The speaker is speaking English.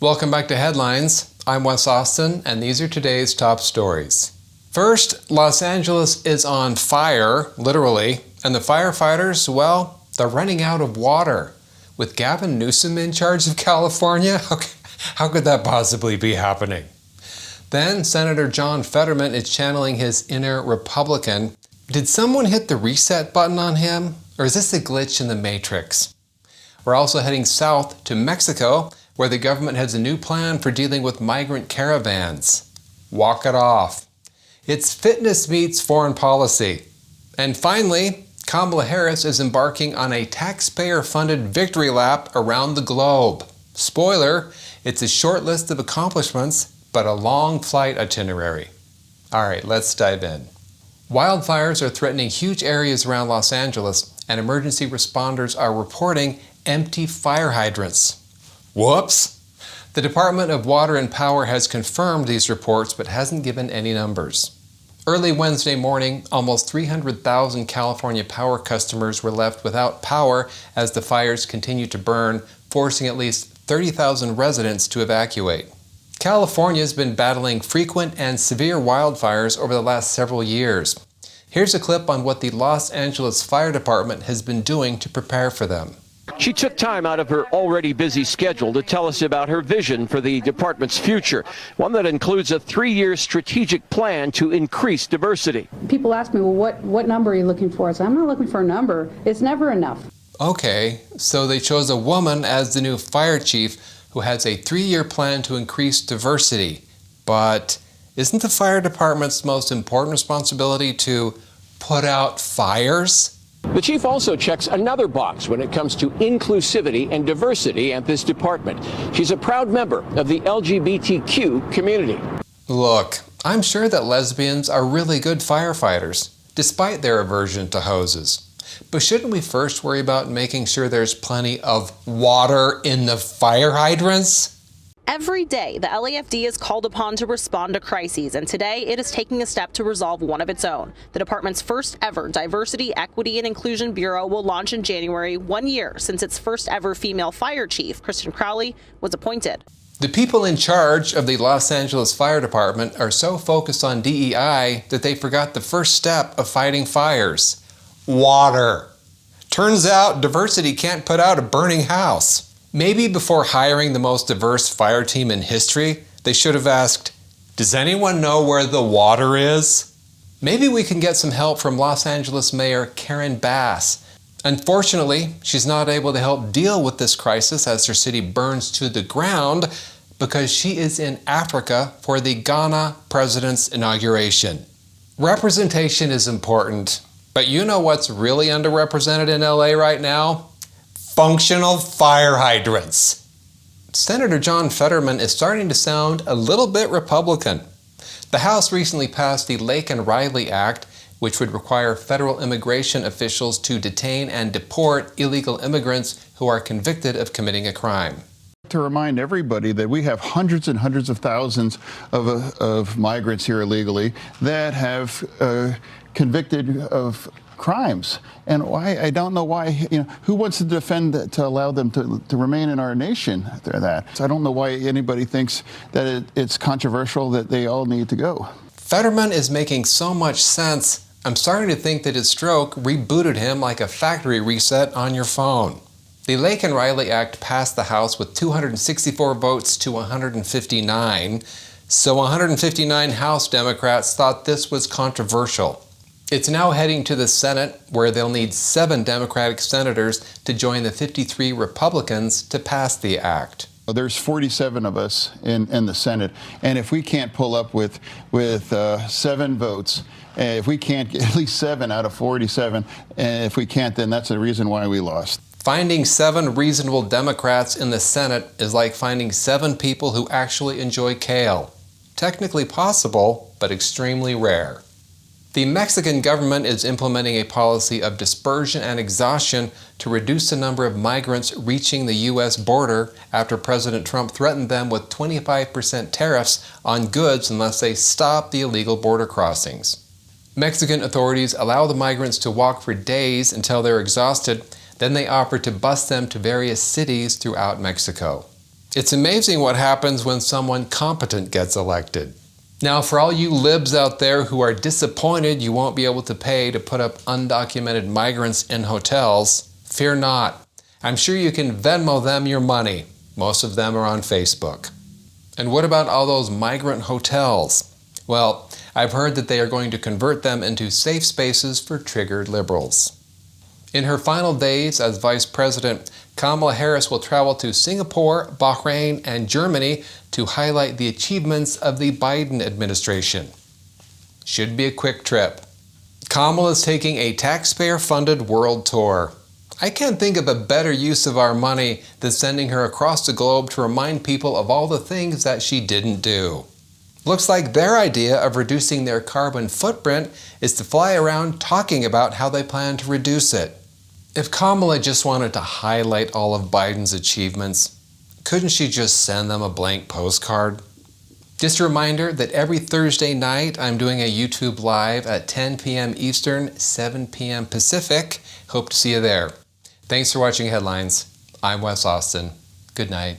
Welcome back to Headlines. I'm Wes Austin, and these are today's top stories. First, Los Angeles is on fire, literally, and the firefighters, well, they're running out of water. With Gavin Newsom in charge of California, how could that possibly be happening? Then, Senator John Fetterman is channeling his inner Republican. Did someone hit the reset button on him, or is this a glitch in the Matrix? We're also heading south to Mexico, where the government has a new plan for dealing with migrant caravans. Walk it off. It's fitness meets foreign policy. And finally, Kamala Harris is embarking on a taxpayer-funded victory lap around the globe. Spoiler, it's a short list of accomplishments, but a long flight itinerary. All right, let's dive in. Wildfires are threatening huge areas around Los Angeles, and emergency responders are reporting empty fire hydrants. Whoops! The Department of Water and Power has confirmed these reports but hasn't given any numbers. Early Wednesday morning, almost 300,000 California power customers were left without power as the fires continue to burn, forcing at least 30,000 residents to evacuate. California's been battling frequent and severe wildfires over the last several years. Here's a clip on what the Los Angeles Fire Department has been doing to prepare for them. She took time out of her already busy schedule to tell us about her vision for the department's future, one that includes a 3-year strategic plan to increase diversity. People ask me, well, what number are you looking for? I said, I'm not looking for a number. It's never enough. Okay, so they chose a woman as the new fire chief who has a 3-year plan to increase diversity. But isn't the fire department's most important responsibility to put out fires? The chief also checks another box when it comes to inclusivity and diversity at this department. She's a proud member of the LGBTQ community. Look, I'm sure that lesbians are really good firefighters, despite their aversion to hoses. But shouldn't we first worry about making sure there's plenty of water in the fire hydrants? Every day, the LAFD is called upon to respond to crises, and today it is taking a step to resolve one of its own. The department's first ever Diversity, Equity, and Inclusion Bureau will launch in January, 1 year since its first ever female fire chief, Kristen Crowley, was appointed. The people in charge of the Los Angeles Fire Department are so focused on DEI that they forgot the first step of fighting fires: water. Turns out diversity can't put out a burning house. Maybe before hiring the most diverse fire team in history, they should have asked, does anyone know where the water is? Maybe we can get some help from Los Angeles Mayor Karen Bass. Unfortunately, she's not able to help deal with this crisis as her city burns to the ground because she is in Africa for the Ghana president's inauguration. Representation is important, but you know what's really underrepresented in LA right now? Functional fire hydrants. Senator John Fetterman is starting to sound a little bit Republican. The House recently passed the Laken Act, which would require federal immigration officials to detain and deport illegal immigrants who are convicted of committing a crime. To remind everybody that we have hundreds and hundreds of thousands of migrants here illegally that have convicted of crimes. And why, I don't know why, who wants to defend to allow them to remain in our nation after that? So I don't know why anybody thinks that it's controversial that they all need to go. Fetterman is making so much sense, I'm starting to think that his stroke rebooted him like a factory reset on your phone. The Laken Act passed the House with 264 votes to 159, so 159 House Democrats thought this was controversial. It's now heading to the Senate, where they'll need 7 Democratic senators to join the 53 Republicans to pass the act. There's 47 of us in the Senate, and if we can't pull up with 7 votes, if we can't get at least 7 out of 47, and if we can't, then that's the reason why we lost. Finding 7 reasonable Democrats in the Senate is like finding 7 people who actually enjoy kale. Technically possible, but extremely rare. The Mexican government is implementing a policy of dispersion and exhaustion to reduce the number of migrants reaching the U.S. border after President Trump threatened them with 25% tariffs on goods unless they stop the illegal border crossings. Mexican authorities allow the migrants to walk for days until they're exhausted, then they offer to bus them to various cities throughout Mexico. It's amazing what happens when someone competent gets elected. Now, for all you libs out there who are disappointed you won't be able to pay to put up undocumented migrants in hotels, fear not. I'm sure you can Venmo them your money. Most of them are on Facebook. And what about all those migrant hotels? Well, I've heard that they are going to convert them into safe spaces for triggered liberals. In her final days as Vice President, Kamala Harris will travel to Singapore, Bahrain, and Germany to highlight the achievements of the Biden administration. Should be a quick trip. Kamala is taking a taxpayer-funded world tour. I can't think of a better use of our money than sending her across the globe to remind people of all the things that she didn't do. Looks like their idea of reducing their carbon footprint is to fly around talking about how they plan to reduce it. If Kamala just wanted to highlight all of Biden's achievements, couldn't she just send them a blank postcard? Just a reminder that every Thursday night I'm doing a YouTube Live at 10 p.m. Eastern, 7 p.m. Pacific. Hope to see you there. Thanks for watching Headlines. I'm Wes Austin. Good night.